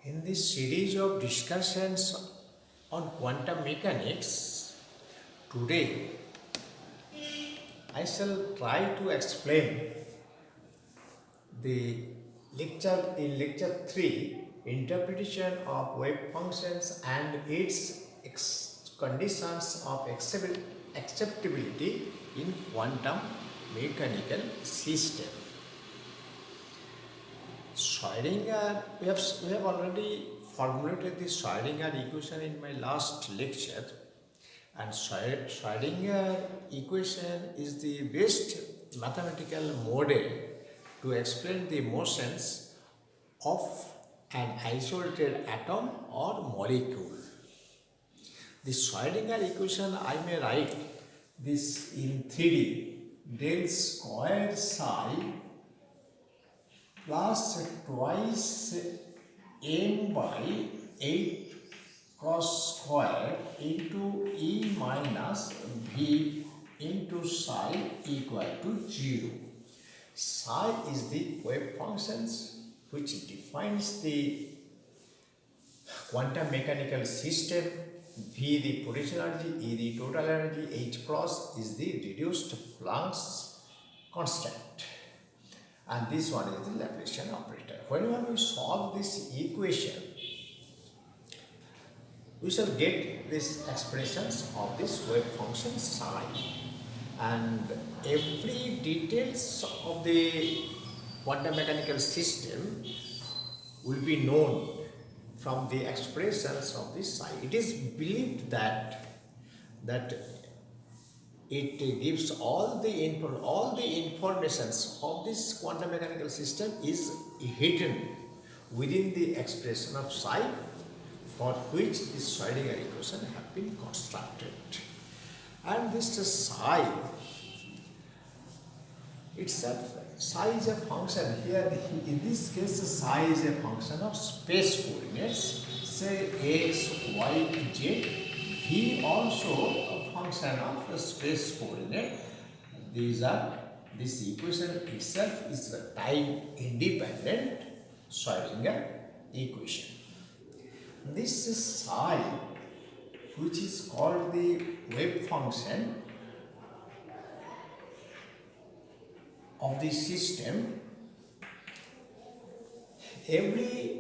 In this series of discussions on quantum mechanics, today I shall try to explain the lecture 3, interpretation of wave functions and its conditions of acceptability in quantum mechanical system. Schrödinger, we have already formulated the Schrödinger equation in my last lecture, and Schrödinger equation is the best mathematical model to explain the motions of an isolated atom or molecule. The Schrödinger equation, I may write this in 3D, del square psi plus twice m by 8 cos square into e minus v into psi equal to 0. Psi is the wave functions which defines the quantum mechanical system, v the potential energy, e the total energy, h cross is the reduced Planck's constant. And this one is the Laplacian operator. Whenever we solve this equation, we shall get these expressions of this wave function psi. And every details of the quantum mechanical system will be known from the expressions of this psi. It is believed that it gives all the informations of this quantum mechanical system is hidden within the expression of psi, for which this Schrödinger equation have been constructed. And this psi itself, psi is a function here. In this case, psi is a function of space coordinates, say x, y, z. V also a function of the space coordinate. This equation itself is a time independent Schrödinger equation. This is psi, which is called the wave function of the system. Every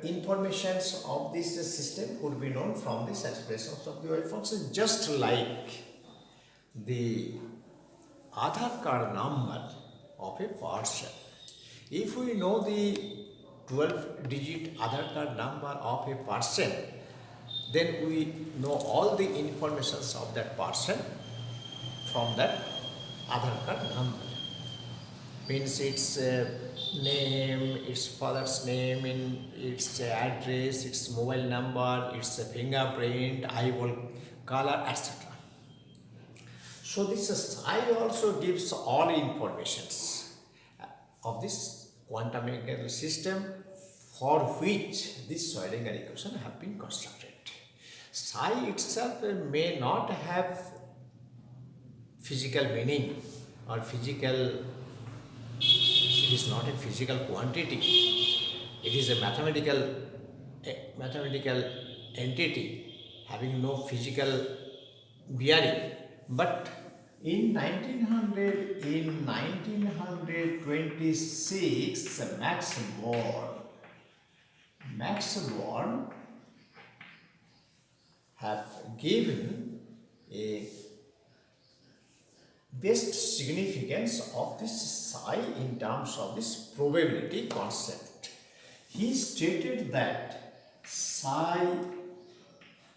informations of this system could be known from these expressions of the wave function, just like the Aadhaar card number of a person. If we know the 12-digit Aadhaar card number of a person, then we know all the informations of that person from that Aadhaar card number. Means its name, its father's name, its address, its mobile number, its fingerprint, eyeball color, etc. So this psi also gives all informations of this quantum mechanical system for which this Schrödinger equation have been constructed. Psi itself may not have physical meaning or it is not a physical quantity. It is a mathematical entity having no physical bearing. But in 1926, Max Born have given a best significance of this psi in terms of this probability concept. He stated that psi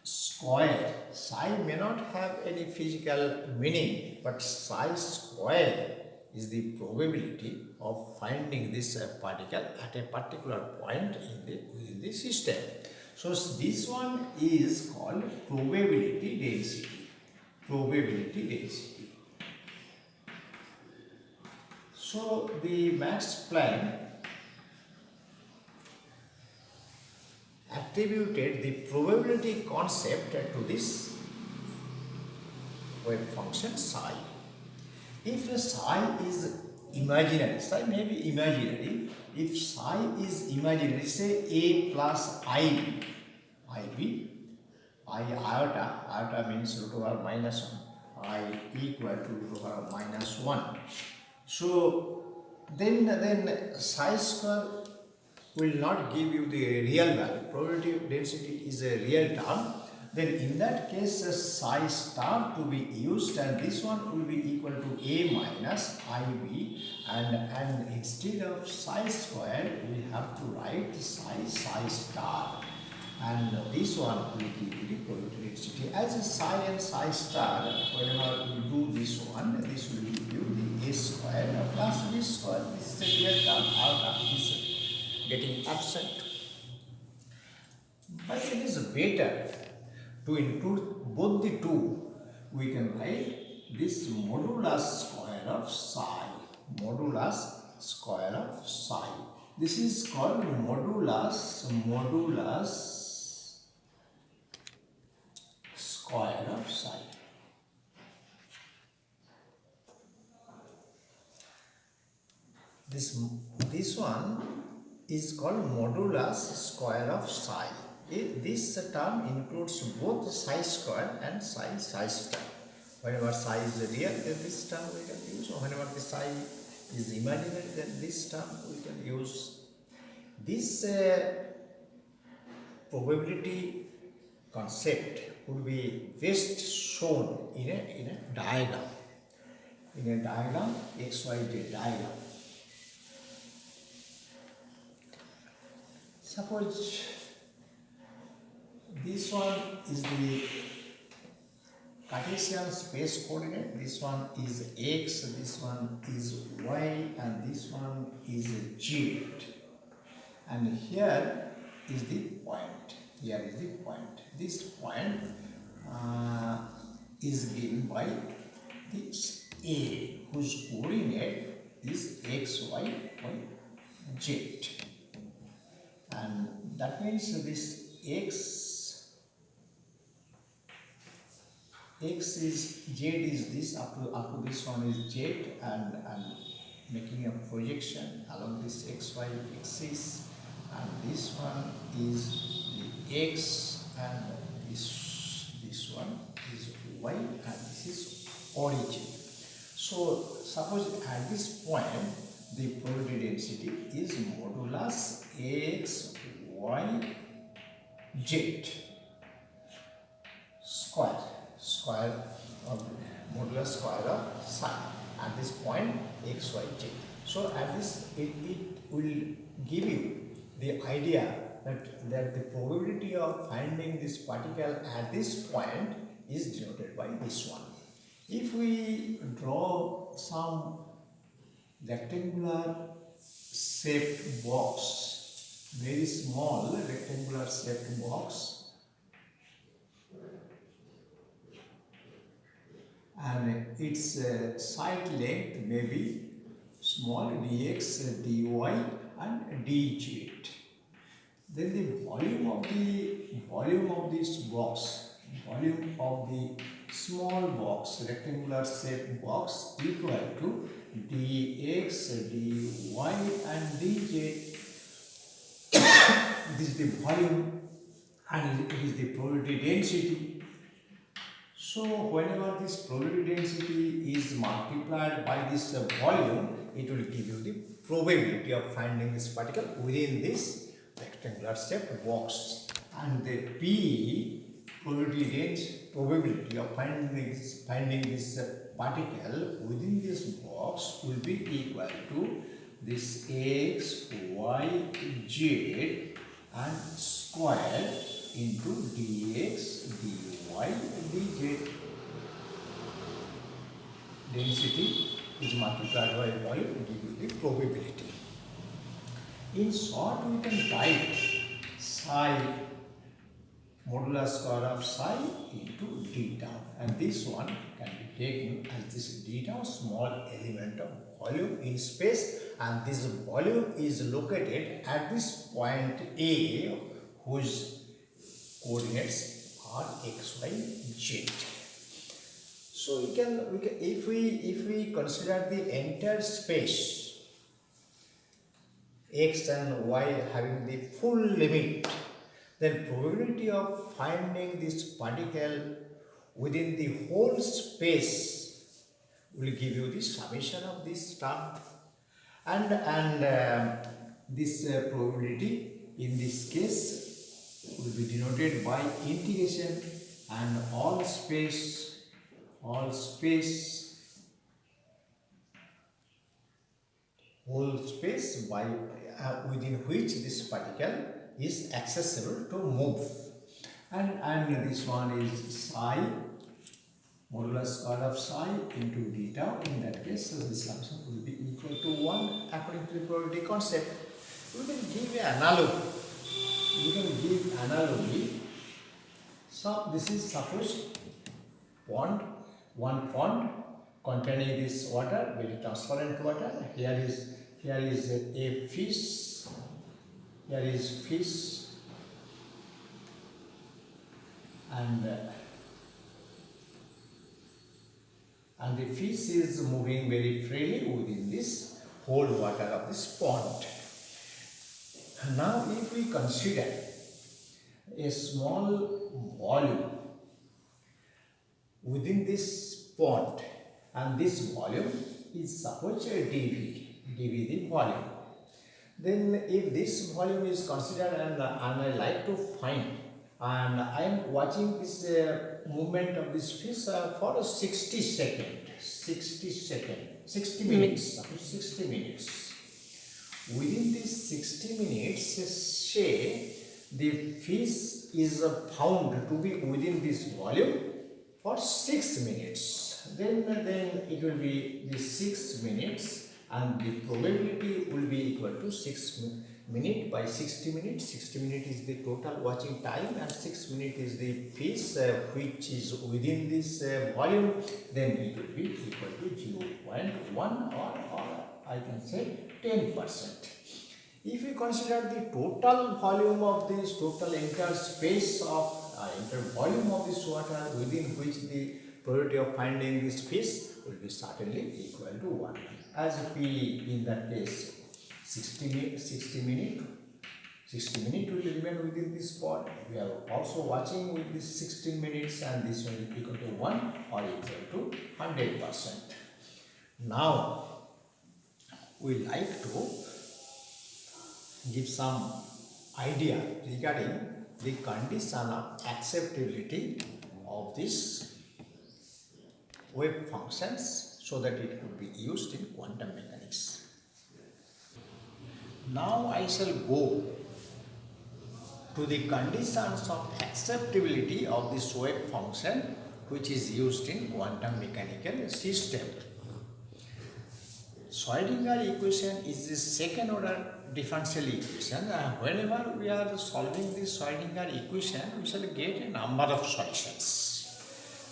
square, psi may not have any physical meaning, but psi square is the probability of finding this particle at a particular point within the system. So this one is called probability density. Probability density. So the Max Planck attributed the probability concept to this wave function psi. If psi is imaginary, psi may be imaginary, if psi is imaginary, say a plus ib, I iota means root over minus 1, I equal to root over minus 1. So then psi square will not give you the real value. Probability density is a real term. Then in that case, psi star to be used, and this one will be equal to a minus ib, and instead of psi square we have to write psi star, and this one will give you the probability density. As a psi and psi star, whenever you do this one, this will give you the a square plus b square. This is a real term. Our is getting absent. But it is better to include both the two. We can write this modulus square of psi. Modulus square of psi. This is called modulus square of psi. This one is called modulus square of psi. This term includes both psi square and psi star. Whenever psi is real, then this term we can use. Or whenever the psi is imaginary, then this term we can use. This probability concept would be best shown in a diagram. In a diagram, XYZ diagram. Suppose this one is the Cartesian space coordinate, this one is x, this one is y, and this one is z. And here is the point. Here is the point. This point is given by this A, whose coordinate is x, y, z. And that means this x is z is this up to this one is z, and making a projection along this xy axis, and this one is the x, and this one is y, and this is origin. So suppose at this point the probability density is modulus x, y, z square of modulus square of psi at this point x, y, z. So at this it will give you the idea that the probability of finding this particle at this point is denoted by this one. If we draw some rectangular shaped box, very small rectangular shaped box, and its side length may be small dx, dy, and dz. Then the volume of this box, volume of the small box, rectangular shaped box, equal to dx, dy, and dz. This is the volume, and it is the probability density. So whenever this probability density is multiplied by this volume, it will give you the probability of finding this particle within this rectangular shaped box. And the P, probability of finding this particle within this box will be equal to this x, y, z, and square into dx, dy, dz. Density is multiplied by volume to give you the probability. In short, we can write psi modulus square of psi into d tau, and this one can be taken as this d tau, small element of volume in space, and this volume is located at this point A, whose coordinates are x, y, z. So we can if we consider the entire space x and y having the full limit, then probability of finding this particle within the whole space will give you the summation of this term, and this probability in this case will be denoted by integration and all space whole space by within which this particle is accessible to move, and this one is psi modulus square of psi into theta. In that case, this summation will be equal to 1 according to the probability concept. We can give an analogy. So this is suppose one pond containing this water, very transparent water. Here is a fish. Here is fish, and the fish is moving very freely within this whole water of this pond. Now, if we consider a small volume within this pond, and this volume is suppose a dV the volume, then if this volume is considered and I like to find, and I am watching this movement of this fish for 60 minutes. Within these 60 minutes, say the fish is found to be within this volume for 6 minutes. Then it will be the 6 minutes, and the probability will be equal to 6 minutes by 60 minutes. 60 minutes is the total watching time, and 6 minutes is the fish which is within this volume. Then it will be equal to 0.1 or I can say 10%. If we consider the total volume of this total entire space of entire volume of this water within which the probability of finding this fish will be certainly equal to 1. As P in that case 60 minutes will remain within this spot. We are also watching with this 16 minutes, and this one is equal to 1 or equal to 100%. Now we like to give some idea regarding the condition of acceptability of these wave functions so that it could be used in quantum mechanics. Now I shall go to the conditions of acceptability of this wave function which is used in quantum mechanical system. Schrödinger equation is the second order differential equation. Whenever we are solving this Schrödinger equation, we shall get a number of solutions.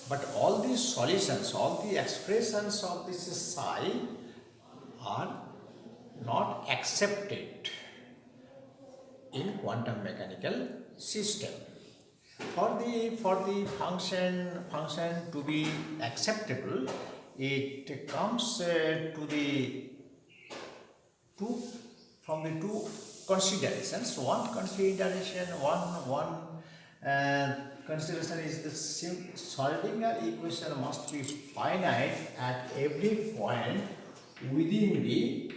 But all these solutions, all the expressions of this psi are not accepted in quantum mechanical system. For the function to be acceptable, it comes from the two considerations. One consideration is the Schrödinger equation must be finite at every point within the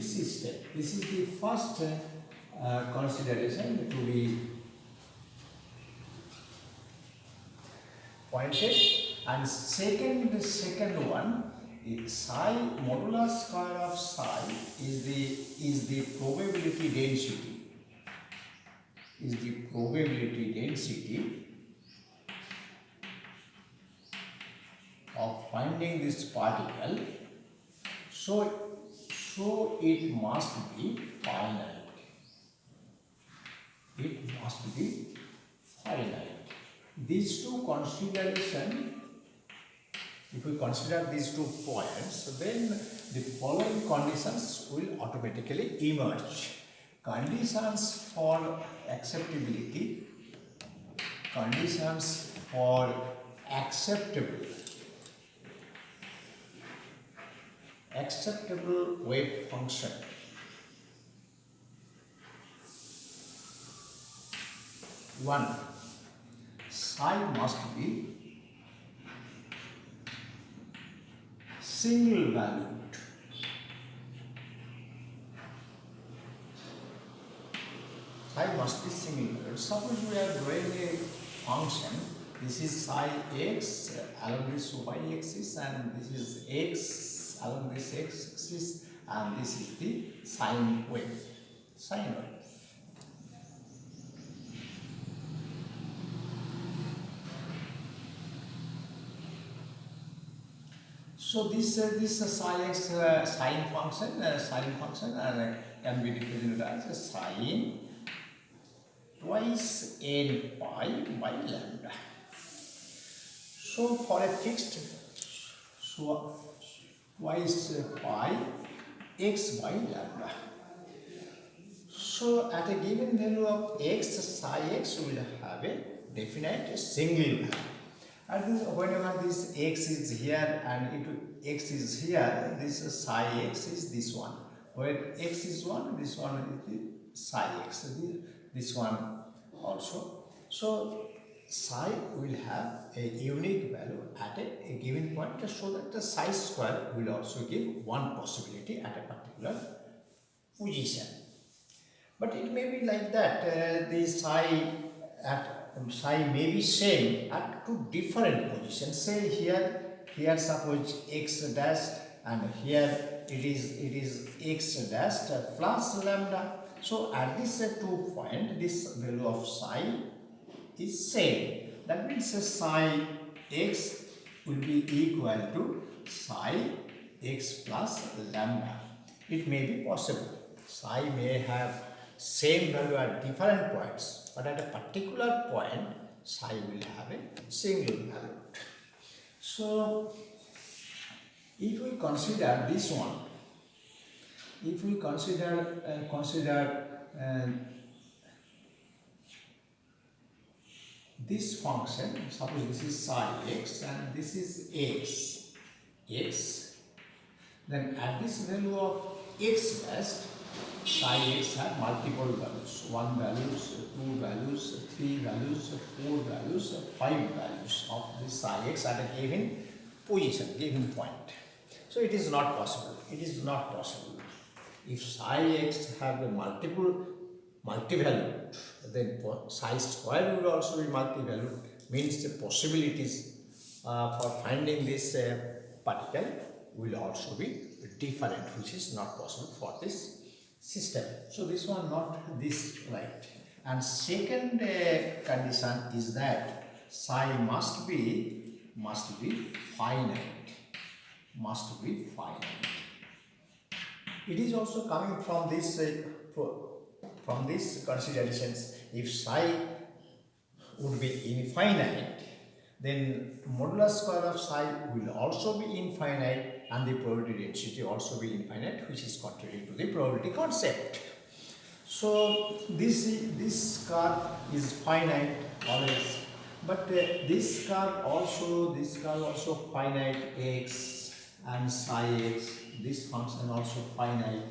system. This is the first consideration to be pointed, and second one is psi modulus square of psi is the probability density. Of finding this particle, so it must be finite. These two considerations, if we consider these 2 points, then the following conditions will automatically emerge. Conditions for acceptability, conditions for acceptable acceptable wave function. One, psi must be single valued. Psi must be single valued. Suppose we are drawing a function. This is psi x along this y axis, and this is x along this x axis, and this is the sine wave. Sine wave. So this psi x sine function can be represented as sine twice n pi by lambda. So for a fixed, so twice pi x by lambda. So at a given value of x, psi x will have a definite single value. And whenever this x is here and x is here, this psi x is this one. Where x is 1, this one is the psi x, this one also. So psi will have a unique value at a given point, so that the psi square will also give one possibility at a particular position. But it may be like that, the psi may be same at two different positions. Say here suppose x dash, and here it is x dash plus lambda. So at this 2 point, this value of psi is same. That means psi x will be equal to psi x plus lambda. It may be possible. Psi may have same value at different points, but at a particular point, psi will have a single value. So if we consider this one, if we consider this function, suppose this is psi x and this is x, then at this value of x dash, psi x have multiple values, 1 values, 2 values, 3 values, 4 values, 5 values of this psi x at a given position, given point. So it is not possible. It is not possible. If psi x have a multi-value, then psi square will also be multi-value. Means the possibilities for finding this particle will also be different, which is not possible for this system. So this one not this right. And second condition is that psi must be finite. Must be finite. It is also coming from this considerations. If psi would be infinite, then modulus square of psi will also be infinite, and the probability density also be infinite, which is contrary to the probability concept. So this curve is finite always, but this curve also finite, x and psi x. This function also finite.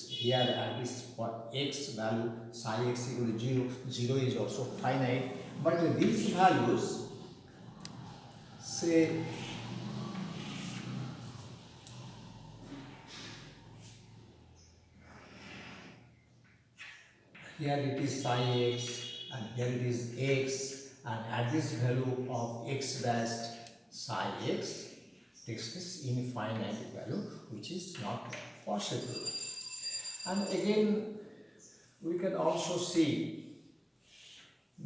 Here at this x value, psi x equal to 0, 0 is also finite. But these values, say here it is psi x and here it is x, and at this value of x dash, psi x takes this infinite value, which is not possible. And again, we can also see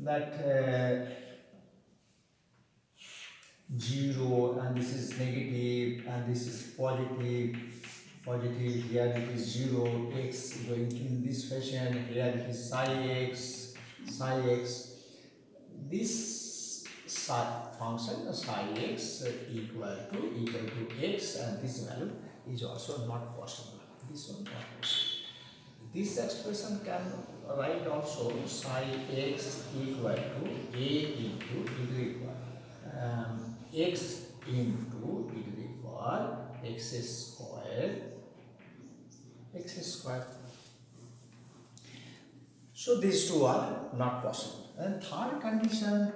that 0, and this is negative, and this is positive. Here it is 0, x going in this fashion. Here it is psi x. This function psi x equal to x, and this value is also not possible. This one not possible. This expression can write also psi x equal to a into x into x square square x square. So these two are not possible. And third condition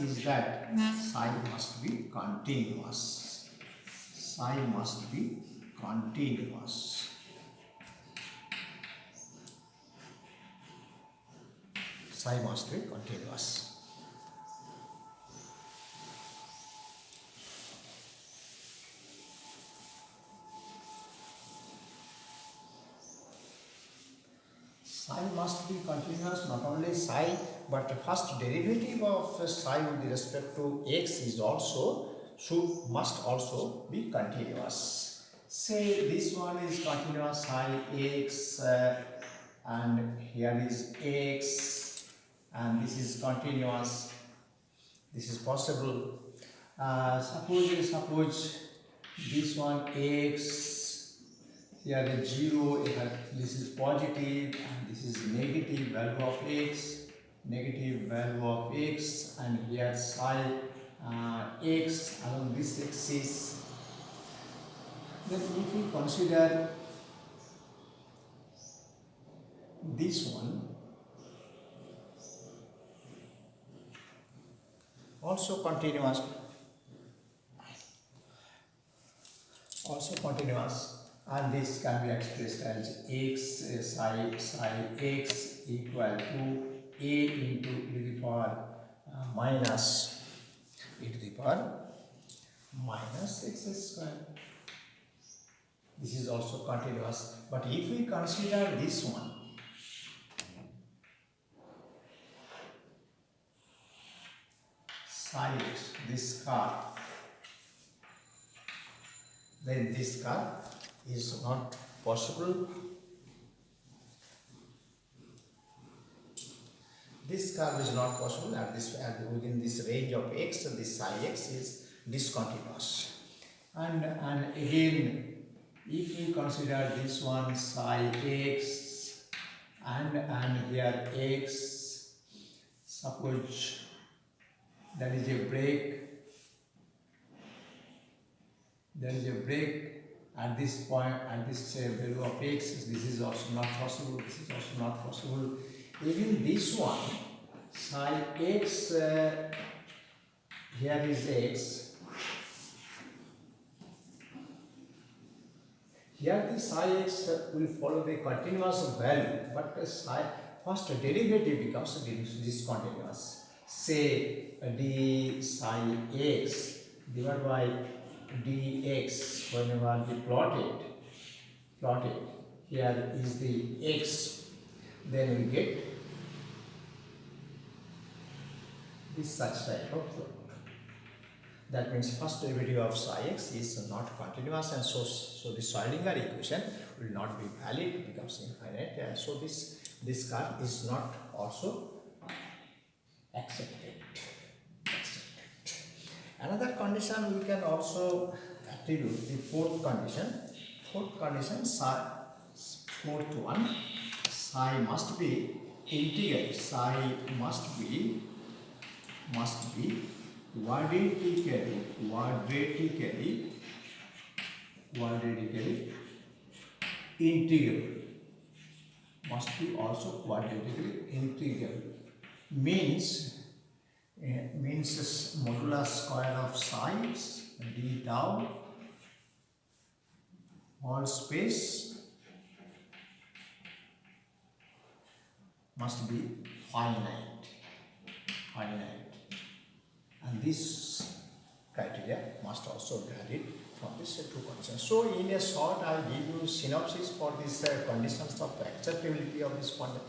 is that psi must be continuous. Psi must be continuous. Psi must be continuous. Psi must be continuous, not only psi, but the first derivative of psi with respect to x is also must also be continuous. Say this one is continuous psi x and here is x and this is continuous. This is possible. Suppose this one x, here is 0, this is positive and this is negative value of x, and here psi x along this axis. Then if we consider this one also continuous, and this can be expressed as x psi x equal to a into e to the power minus x square. This is also continuous. But if we consider this one, psi x, this curve, then this curve is not possible. This curve is not possible within this range of x. This psi x is discontinuous. And again, if we consider this one psi x and here x, suppose there is a break. At this point, at this value of x, this is also not possible. Even this one, psi x, here is x. Here the psi x will follow the continuous value, but the first derivative becomes discontinuous. Say d psi x divided by dx whenever we plotted, here is the x, then we get this such type of plot. That means first derivative of psi x is not continuous, and so the Schrödinger equation will not be valid, it becomes infinite, and so this curve is not also accepted. Another condition we can also attribute the fourth condition, fourth one, psi must be integrated, psi must be quadratically integral, must be also quadratically integral, means modulus square of psi d tau whole space must be finite, and this criteria must also valid from these two conditions. So in a short, I give you synopsis for these conditions of acceptability of this quantum.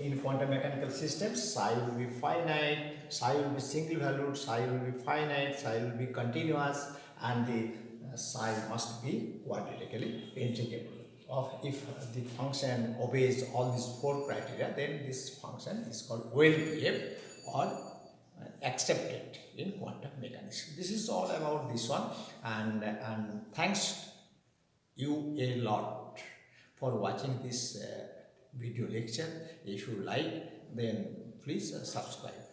In quantum mechanical systems, psi will be finite, psi will be single valued, psi will be finite, psi will be continuous, and the psi must be quadratically integrable. If the function obeys all these four criteria, then this function is called well behaved or accepted in quantum mechanics. This is all about this one, and thanks you a lot for watching this video lecture. If you like, then please subscribe.